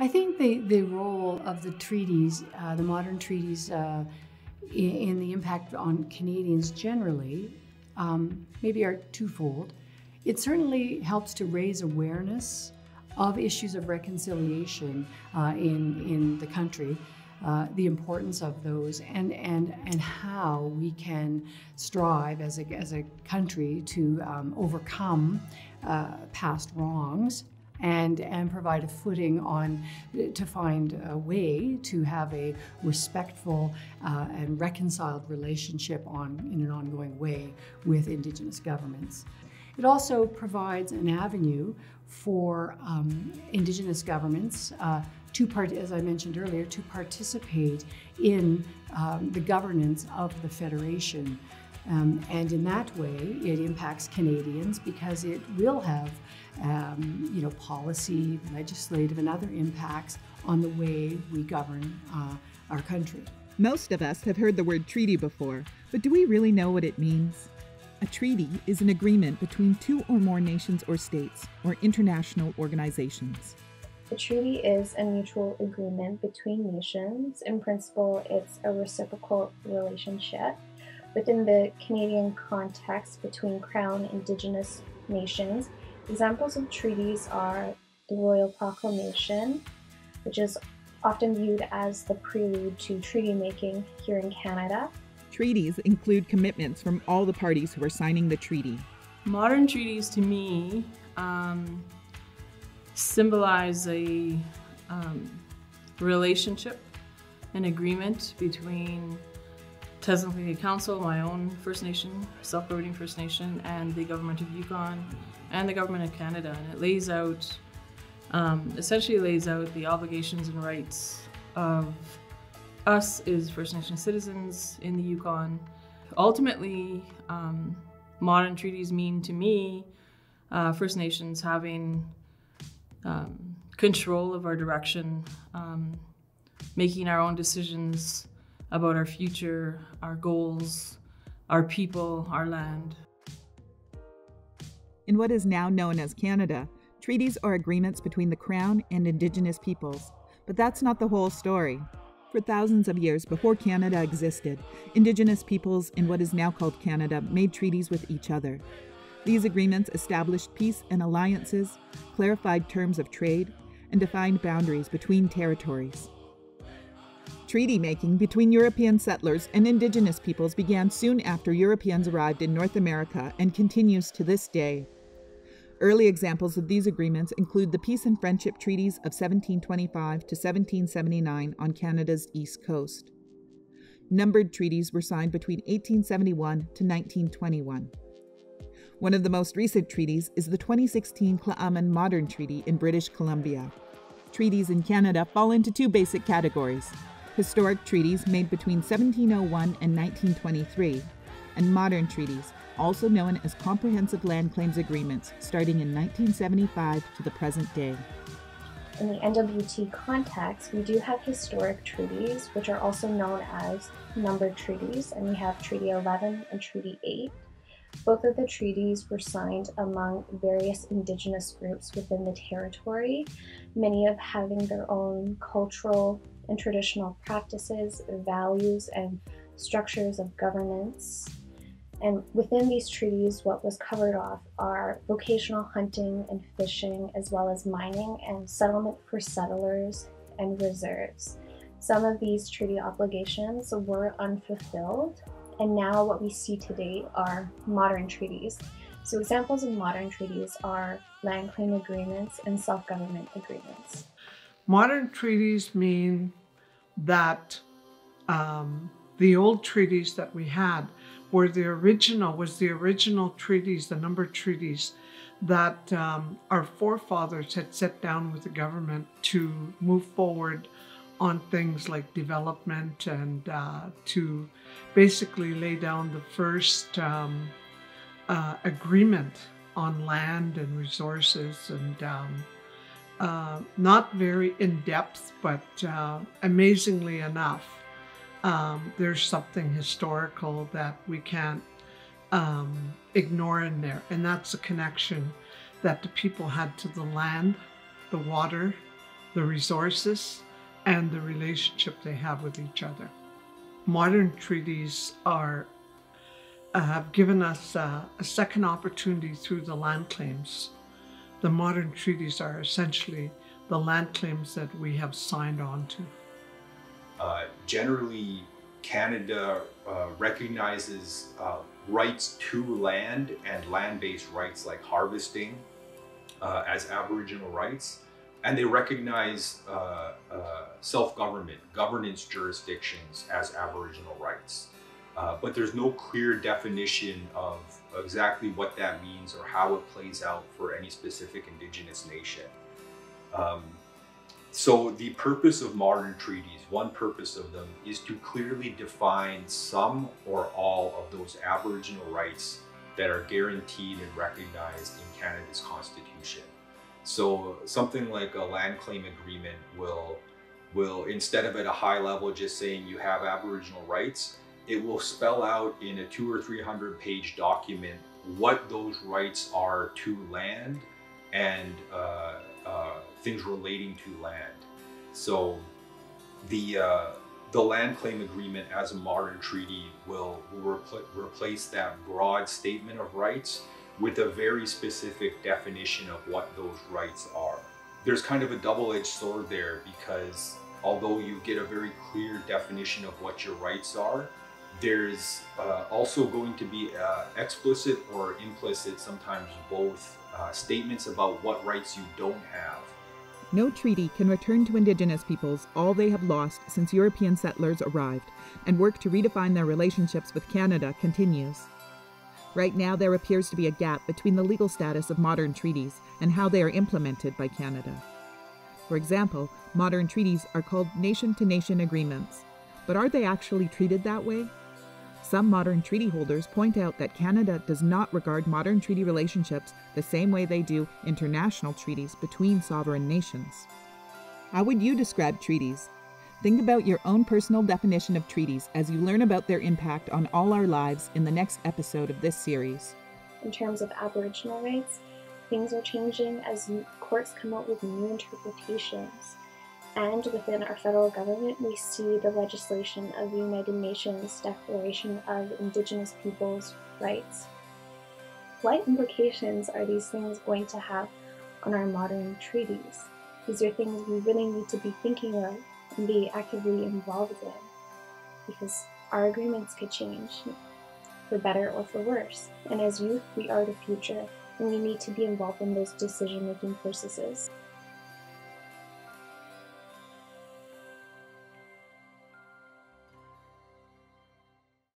I think the role of the treaties, the modern treaties, in the impact on Canadians generally, maybe are twofold. It certainly helps to raise awareness of issues of reconciliation in the country, the importance of those, and how we can strive as a country to overcome past wrongs and provide a footing to find a way to have a respectful and reconciled relationship in an ongoing way with Indigenous governments. It also provides an avenue for Indigenous governments as I mentioned earlier, to participate in the governance of the Federation. And in that way, it impacts Canadians because it will have policy, legislative, and other impacts on the way we govern our country. Most of us have heard the word treaty before, but do we really know what it means? A treaty is an agreement between two or more nations or states or international organizations. A treaty is a mutual agreement between nations. In principle, it's a reciprocal relationship. Within the Canadian context between Crown Indigenous nations, examples of treaties are the Royal Proclamation, which is often viewed as the prelude to treaty making here in Canada. Treaties include commitments from all the parties who are signing the treaty. Modern treaties, to me, symbolize a relationship, an agreement between Tasmania Council, my own First Nation, self-governing First Nation, and the Government of Yukon and the Government of Canada. And it lays out, essentially lays out the obligations and rights of us as First Nation citizens in the Yukon. Ultimately, modern treaties mean to me First Nations having control of our direction, making our own decisions about our future, our goals, our people, our land. In what is now known as Canada, treaties are agreements between the Crown and Indigenous peoples. But that's not the whole story. For thousands of years before Canada existed, Indigenous peoples in what is now called Canada made treaties with each other. These agreements established peace and alliances, clarified terms of trade, and defined boundaries between territories. Treaty making between European settlers and Indigenous peoples began soon after Europeans arrived in North America and continues to this day. Early examples of these agreements include the Peace and Friendship Treaties of 1725 to 1779 on Canada's east coast. Numbered treaties were signed between 1871 to 1921. One of the most recent treaties is the 2016 Tla'amin Modern Treaty in British Columbia. Treaties in Canada fall into two basic categories: historic treaties made between 1701 and 1923, and modern treaties, also known as comprehensive land claims agreements, starting in 1975 to the present day. In the NWT context, we do have historic treaties, which are also known as numbered treaties, and we have Treaty 11 and Treaty 8. Both of the treaties were signed among various Indigenous groups within the territory, many of having their own cultural and traditional practices, values, and structures of governance. And within these treaties, what was covered off are vocational hunting and fishing, as well as mining and settlement for settlers and reserves. Some of these treaty obligations were unfulfilled, and now what we see today are modern treaties. So examples of modern treaties are land claim agreements and self-government agreements. Modern treaties mean that the old treaties that we had were the original treaties, the numbered treaties that our forefathers had set down with the government to move forward on things like development and to basically lay down the first agreement on land and resources, and not very in-depth, but amazingly enough, there's something historical that we can't ignore in there, and that's the connection that the people had to the land, the water, the resources, and the relationship they have with each other. Modern treaties have given us a second opportunity through the land claims. The modern treaties are essentially the land claims that we have signed on to. Generally, Canada recognizes rights to land and land-based rights like harvesting as Aboriginal rights, and they recognize self-government, governance jurisdictions as Aboriginal rights. But there's no clear definition of exactly what that means or how it plays out for any specific Indigenous nation. So the purpose of modern treaties, one purpose of them, is to clearly define some or all of those Aboriginal rights that are guaranteed and recognized in Canada's Constitution. So something like a land claim agreement will instead of at a high level just saying you have Aboriginal rights, it will spell out in a 200 or 300 page document what those rights are to land and things relating to land. So the land claim agreement as a modern treaty will replace that broad statement of rights with a very specific definition of what those rights are. There's kind of a double-edged sword there, because although you get a very clear definition of what your rights are, there's also going to be explicit or implicit, sometimes both, statements about what rights you don't have. No treaty can return to Indigenous peoples all they have lost since European settlers arrived, and work to redefine their relationships with Canada continues. Right now, there appears to be a gap between the legal status of modern treaties and how they are implemented by Canada. For example, modern treaties are called nation-to-nation agreements, but are they actually treated that way? Some modern treaty holders point out that Canada does not regard modern treaty relationships the same way they do international treaties between sovereign nations. How would you describe treaties? Think about your own personal definition of treaties as you learn about their impact on all our lives in the next episode of this series. In terms of Aboriginal rights, things are changing as courts come out with new interpretations. And within our federal government, we see the legislation of the United Nations Declaration of Indigenous Peoples' Rights. What implications are these things going to have on our modern treaties? These are things we really need to be thinking of and be actively involved in, because our agreements could change, for better or for worse. And as youth, we are the future, and we need to be involved in those decision-making processes.